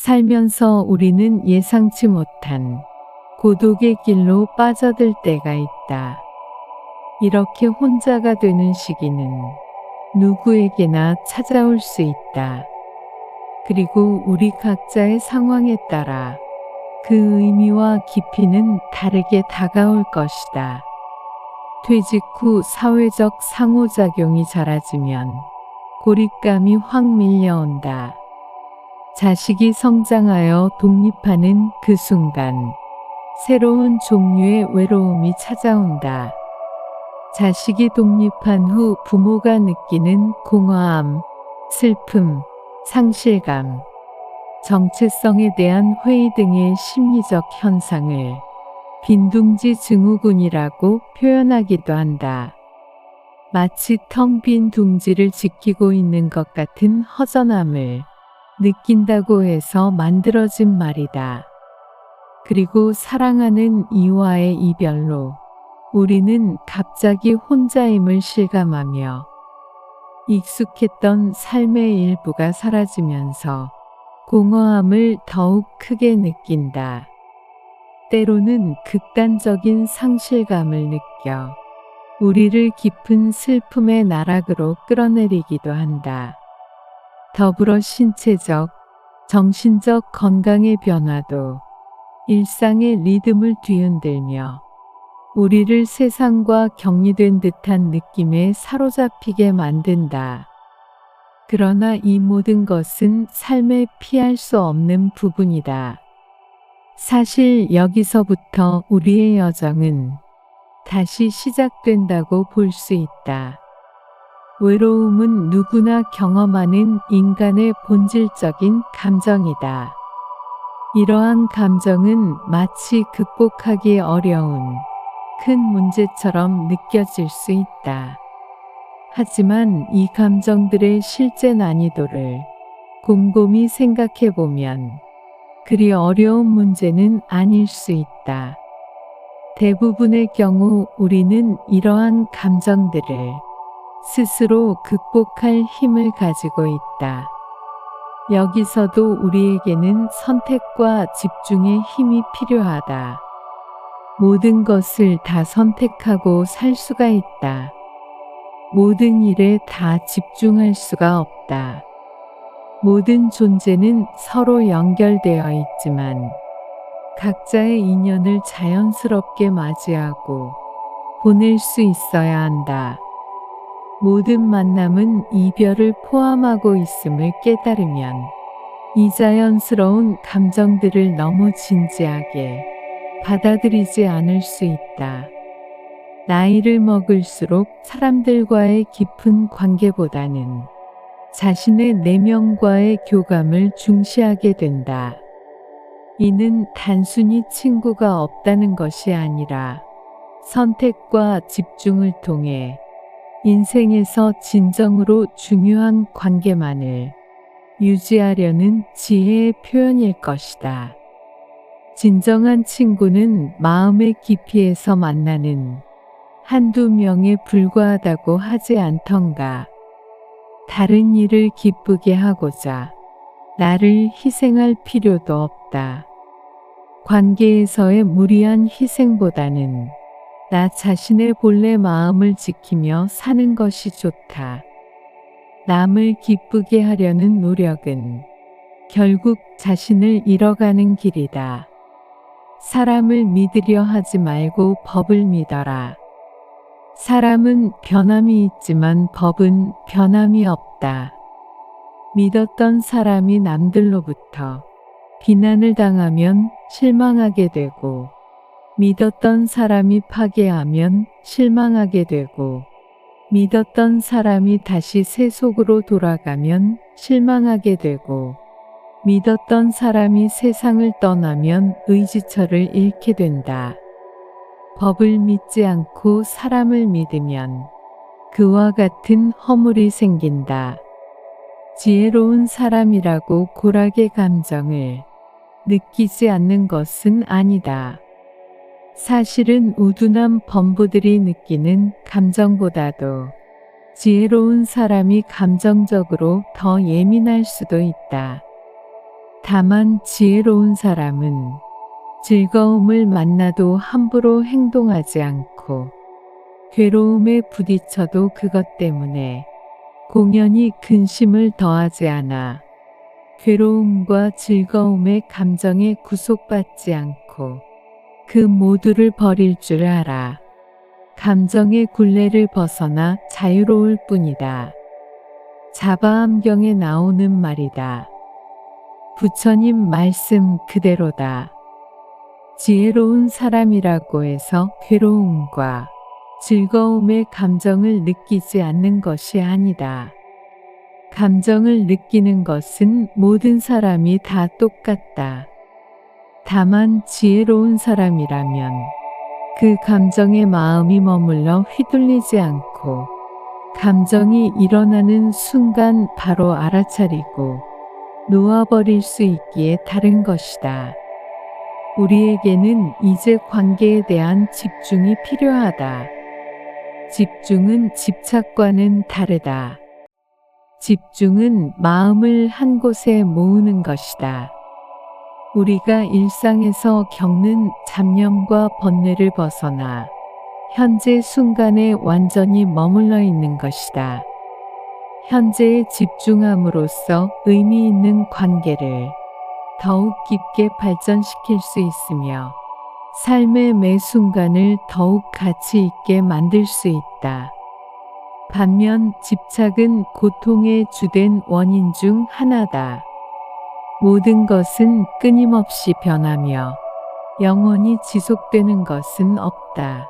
살면서 우리는 예상치 못한 고독의 길로 빠져들 때가 있다. 이렇게 혼자가 되는 시기는 누구에게나 찾아올 수 있다. 그리고 우리 각자의 상황에 따라 그 의미와 깊이는 다르게 다가올 것이다. 퇴직 후 사회적 상호작용이 사라지면 고립감이 확 밀려온다. 자식이 성장하여 독립하는 그 순간 새로운 종류의 외로움이 찾아온다. 자식이 독립한 후 부모가 느끼는 공허함, 슬픔, 상실감, 정체성에 대한 회의 등의 심리적 현상을 빈둥지 증후군이라고 표현하기도 한다. 마치 텅 빈 둥지를 지키고 있는 것 같은 허전함을 느낀다고 해서 만들어진 말이다. 그리고 사랑하는 이와의 이별로 우리는 갑자기 혼자임을 실감하며 익숙했던 삶의 일부가 사라지면서 공허함을 더욱 크게 느낀다. 때로는 극단적인 상실감을 느껴 우리를 깊은 슬픔의 나락으로 끌어내리기도 한다. 더불어 신체적, 정신적 건강의 변화도 일상의 리듬을 뒤흔들며 우리를 세상과 격리된 듯한 느낌에 사로잡히게 만든다. 그러나 이 모든 것은 삶에 피할 수 없는 부분이다. 사실 여기서부터 우리의 여정은 다시 시작된다고 볼 수 있다. 외로움은 누구나 경험하는 인간의 본질적인 감정이다. 이러한 감정은 마치 극복하기 어려운 큰 문제처럼 느껴질 수 있다. 하지만 이 감정들의 실제 난이도를 곰곰이 생각해 보면 그리 어려운 문제는 아닐 수 있다. 대부분의 경우 우리는 이러한 감정들을 스스로 극복할 힘을 가지고 있다. 여기서도 우리에게는 선택과 집중의 힘이 필요하다. 모든 것을 다 선택하고 살 수가 있다. 모든 일에 다 집중할 수가 없다. 모든 존재는 서로 연결되어 있지만 각자의 인연을 자연스럽게 맞이하고 보낼 수 있어야 한다. 모든 만남은 이별을 포함하고 있음을 깨달으면 이 자연스러운 감정들을 너무 진지하게 받아들이지 않을 수 있다. 나이를 먹을수록 사람들과의 깊은 관계보다는 자신의 내면과의 교감을 중시하게 된다. 이는 단순히 친구가 없다는 것이 아니라 선택과 집중을 통해 인생에서 진정으로 중요한 관계만을 유지하려는 지혜의 표현일 것이다. 진정한 친구는 마음의 깊이에서 만나는 한두 명에 불과하다고 하지 않던가. 다른 일을 기쁘게 하고자 나를 희생할 필요도 없다. 관계에서의 무리한 희생보다는 나 자신의 본래 마음을 지키며 사는 것이 좋다. 남을 기쁘게 하려는 노력은 결국 자신을 잃어가는 길이다. 사람을 믿으려 하지 말고 법을 믿어라. 사람은 변함이 있지만 법은 변함이 없다. 믿었던 사람이 남들로부터 비난을 당하면 실망하게 되고, 믿었던 사람이 파괴하면 실망하게 되고, 믿었던 사람이 다시 세속으로 돌아가면 실망하게 되고, 믿었던 사람이 세상을 떠나면 의지처를 잃게 된다. 법을 믿지 않고 사람을 믿으면 그와 같은 허물이 생긴다. 지혜로운 사람이라고 고락의 감정을 느끼지 않는 것은 아니다. 사실은 우둔한 범부들이 느끼는 감정보다도 지혜로운 사람이 감정적으로 더 예민할 수도 있다. 다만 지혜로운 사람은 즐거움을 만나도 함부로 행동하지 않고 괴로움에 부딪혀도 그것 때문에 공연히 근심을 더하지 않아 괴로움과 즐거움의 감정에 구속받지 않고 그 모두를 버릴 줄 알아 감정의 굴레를 벗어나 자유로울 뿐이다. 자바암경에 나오는 말이다. 부처님 말씀 그대로다. 지혜로운 사람이라고 해서 괴로움과 즐거움의 감정을 느끼지 않는 것이 아니다. 감정을 느끼는 것은 모든 사람이 다 똑같다. 다만 지혜로운 사람이라면 그 감정에 마음이 머물러 휘둘리지 않고 감정이 일어나는 순간 바로 알아차리고 놓아버릴 수 있기에 다른 것이다. 우리에게는 이제 관계에 대한 집중이 필요하다. 집중은 집착과는 다르다. 집중은 마음을 한 곳에 모으는 것이다. 우리가 일상에서 겪는 잡념과 번뇌를 벗어나 현재 순간에 완전히 머물러 있는 것이다. 현재에 집중함으로써 의미 있는 관계를 더욱 깊게 발전시킬 수 있으며 삶의 매 순간을 더욱 가치 있게 만들 수 있다. 반면 집착은 고통의 주된 원인 중 하나다. 모든 것은 끊임없이 변하며 영원히 지속되는 것은 없다.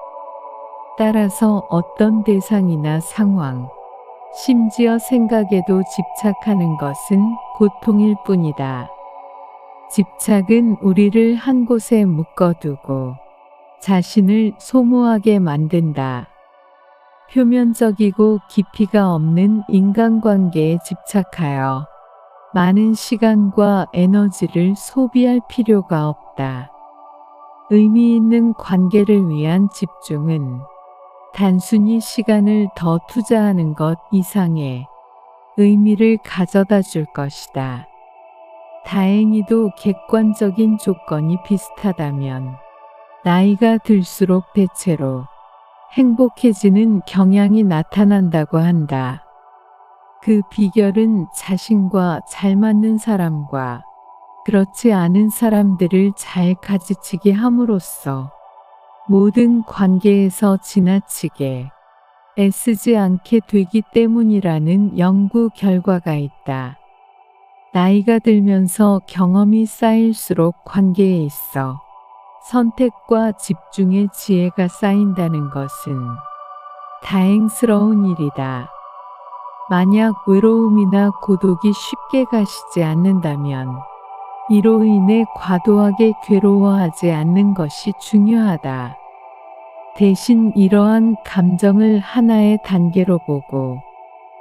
따라서 어떤 대상이나 상황, 심지어 생각에도 집착하는 것은 고통일 뿐이다. 집착은 우리를 한 곳에 묶어두고 자신을 소모하게 만든다. 표면적이고 깊이가 없는 인간관계에 집착하여 많은 시간과 에너지를 소비할 필요가 없다. 의미 있는 관계를 위한 집중은 단순히 시간을 더 투자하는 것 이상의 의미를 가져다 줄 것이다. 다행히도 객관적인 조건이 비슷하다면 나이가 들수록 대체로 행복해지는 경향이 나타난다고 한다. 그 비결은 자신과 잘 맞는 사람과 그렇지 않은 사람들을 잘 가지치게 함으로써 모든 관계에서 지나치게 애쓰지 않게 되기 때문이라는 연구 결과가 있다. 나이가 들면서 경험이 쌓일수록 관계에 있어 선택과 집중의 지혜가 쌓인다는 것은 다행스러운 일이다. 만약 외로움이나 고독이 쉽게 가시지 않는다면 이로 인해 과도하게 괴로워하지 않는 것이 중요하다. 대신 이러한 감정을 하나의 단계로 보고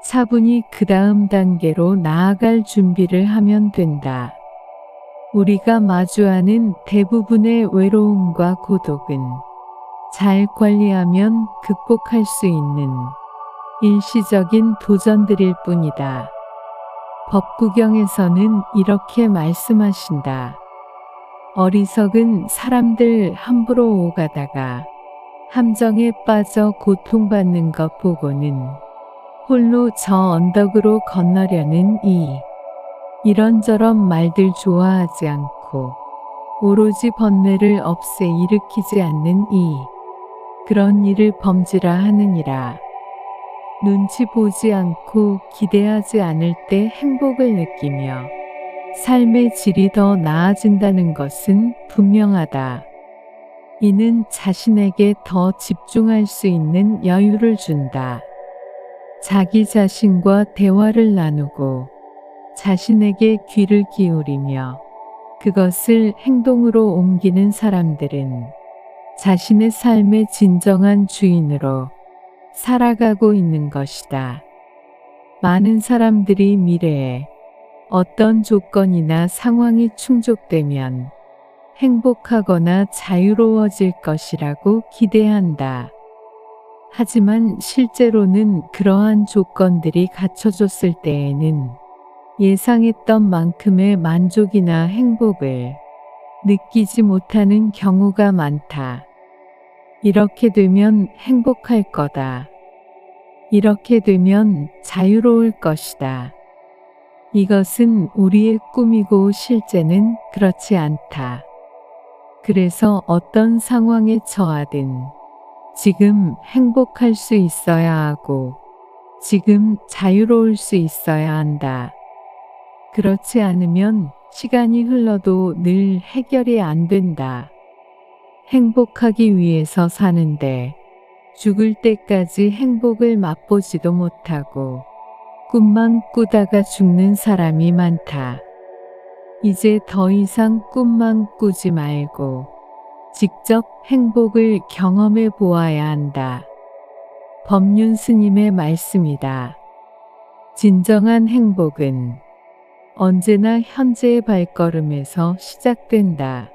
차분히 그 다음 단계로 나아갈 준비를 하면 된다. 우리가 마주하는 대부분의 외로움과 고독은 잘 관리하면 극복할 수 있는 일시적인 도전들일 뿐이다. 법구경에서는 이렇게 말씀하신다. 어리석은 사람들 함부로 오가다가 함정에 빠져 고통받는 것 보고는 홀로 저 언덕으로 건너려는 이런저런 말들 좋아하지 않고 오로지 번뇌를 없애 일으키지 않는 그런 일을 범지라 하느니라. 눈치 보지 않고 기대하지 않을 때 행복을 느끼며 삶의 질이 더 나아진다는 것은 분명하다. 이는 자신에게 더 집중할 수 있는 여유를 준다. 자기 자신과 대화를 나누고 자신에게 귀를 기울이며 그것을 행동으로 옮기는 사람들은 자신의 삶의 진정한 주인으로 살아가고 있는 것이다. 많은 사람들이 미래에 어떤 조건이나 상황이 충족되면 행복하거나 자유로워질 것이라고 기대한다. 하지만 실제로는 그러한 조건들이 갖춰졌을 때에는 예상했던 만큼의 만족이나 행복을 느끼지 못하는 경우가 많다. 이렇게 되면 행복할 거다. 이렇게 되면 자유로울 것이다. 이것은 우리의 꿈이고 실제는 그렇지 않다. 그래서 어떤 상황에 처하든 지금 행복할 수 있어야 하고 지금 자유로울 수 있어야 한다. 그렇지 않으면 시간이 흘러도 늘 해결이 안 된다. 행복하기 위해서 사는데 죽을 때까지 행복을 맛보지도 못하고 꿈만 꾸다가 죽는 사람이 많다. 이제 더 이상 꿈만 꾸지 말고 직접 행복을 경험해 보아야 한다. 법륜 스님의 말씀이다. 진정한 행복은 언제나 현재의 발걸음에서 시작된다.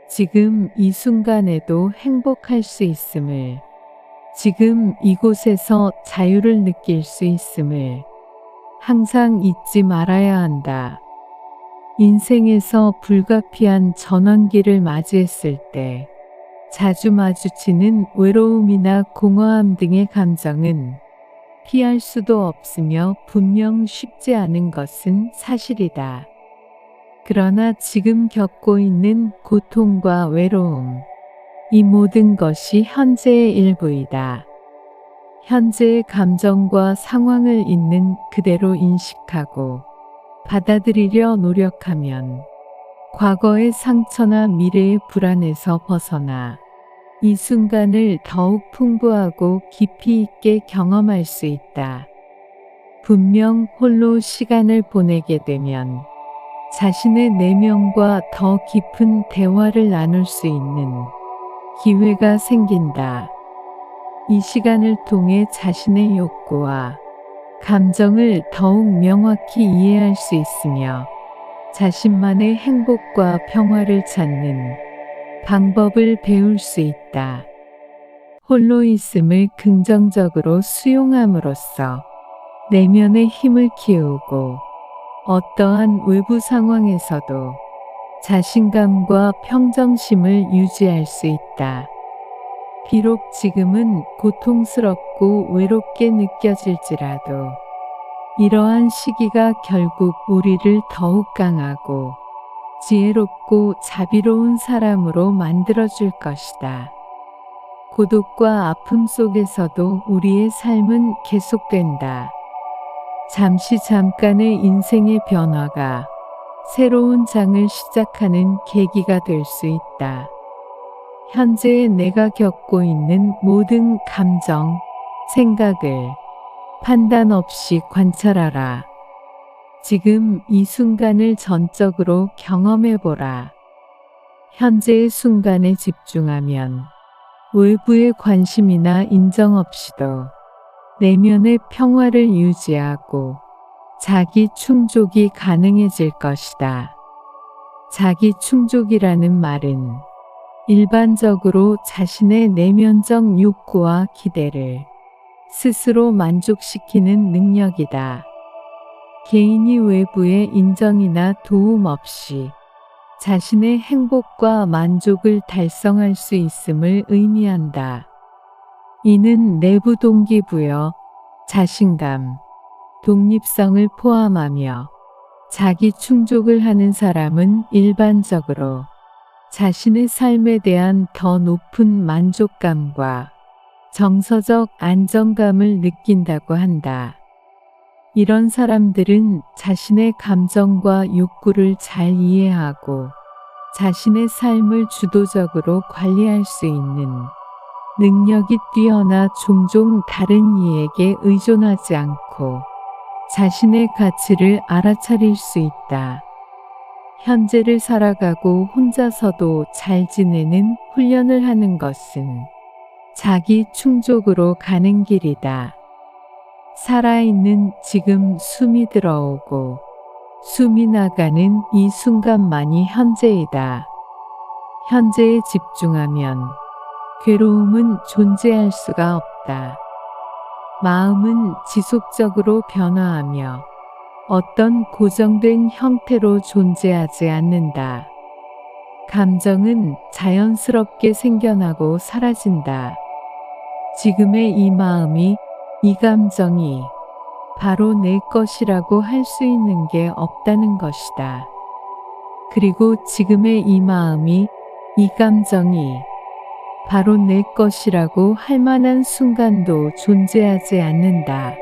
지금 이 순간에도 행복할 수 있음을, 지금 이곳에서 자유를 느낄 수 있음을 항상 잊지 말아야 한다. 인생에서 불가피한 전환기를 맞이했을 때 자주 마주치는 외로움이나 공허함 등의 감정은 피할 수도 없으며 분명 쉽지 않은 것은 사실이다. 그러나 지금 겪고 있는 고통과 외로움, 이 모든 것이 현재의 일부이다. 현재의 감정과 상황을 있는 그대로 인식하고 받아들이려 노력하면 과거의 상처나 미래의 불안에서 벗어나 이 순간을 더욱 풍부하고 깊이 있게 경험할 수 있다. 분명 홀로 시간을 보내게 되면 자신의 내면과 더 깊은 대화를 나눌 수 있는 기회가 생긴다. 이 시간을 통해 자신의 욕구와 감정을 더욱 명확히 이해할 수 있으며 자신만의 행복과 평화를 찾는 방법을 배울 수 있다. 홀로 있음을 긍정적으로 수용함으로써 내면의 힘을 키우고 어떠한 외부 상황에서도 자신감과 평정심을 유지할 수 있다. 비록 지금은 고통스럽고 외롭게 느껴질지라도 이러한 시기가 결국 우리를 더욱 강하고 지혜롭고 자비로운 사람으로 만들어줄 것이다. 고독과 아픔 속에서도 우리의 삶은 계속된다. 잠깐의 인생의 변화가 새로운 장을 시작하는 계기가 될 수 있다. 현재의 내가 겪고 있는 모든 감정, 생각을 판단 없이 관찰하라. 지금 이 순간을 전적으로 경험해보라. 현재의 순간에 집중하면 외부의 관심이나 인정 없이도 내면의 평화를 유지하고 자기 충족이 가능해질 것이다. 자기 충족이라는 말은 일반적으로 자신의 내면적 욕구와 기대를 스스로 만족시키는 능력이다. 개인이 외부의 인정이나 도움 없이 자신의 행복과 만족을 달성할 수 있음을 의미한다. 이는 내부 동기부여, 자신감, 독립성을 포함하며 자기 충족을 하는 사람은 일반적으로 자신의 삶에 대한 더 높은 만족감과 정서적 안정감을 느낀다고 한다. 이런 사람들은 자신의 감정과 욕구를 잘 이해하고 자신의 삶을 주도적으로 관리할 수 있는 능력이 뛰어나 종종 다른 이에게 의존하지 않고 자신의 가치를 알아차릴 수 있다. 현재를 살아가고 혼자서도 잘 지내는 훈련을 하는 것은 자기 충족으로 가는 길이다. 살아있는 지금 숨이 들어오고 숨이 나가는 이 순간만이 현재이다. 현재에 집중하면 괴로움은 존재할 수가 없다. 마음은 지속적으로 변화하며 어떤 고정된 형태로 존재하지 않는다. 감정은 자연스럽게 생겨나고 사라진다. 지금의 이 마음이, 이 감정이 바로 내 것이라고 할 수 있는 게 없다는 것이다. 그리고 지금의 이 마음이, 이 감정이 바로 내 것이라고 할 만한 순간도 존재하지 않는다.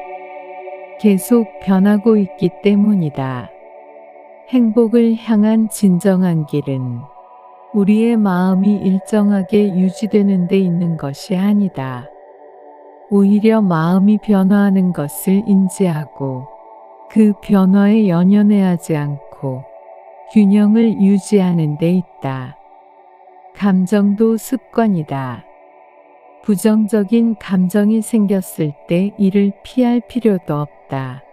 계속 변하고 있기 때문이다. 행복을 향한 진정한 길은 우리의 마음이 일정하게 유지되는 데 있는 것이 아니다. 오히려 마음이 변화하는 것을 인지하고 그 변화에 연연해하지 않고 균형을 유지하는 데 있다. 감정도 습관이다. 부정적인 감정이 생겼을 때 이를 피할 필요도 없다.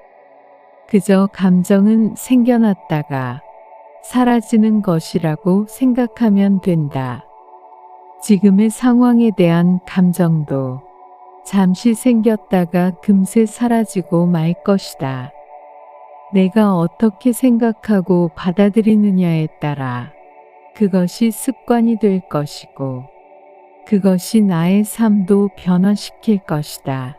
그저 감정은 생겨났다가 사라지는 것이라고 생각하면 된다. 지금의 상황에 대한 감정도 잠시 생겼다가 금세 사라지고 말 것이다. 내가 어떻게 생각하고 받아들이느냐에 따라 그것이 습관이 될 것이고 그것이 나의 삶도 변화시킬 것이다.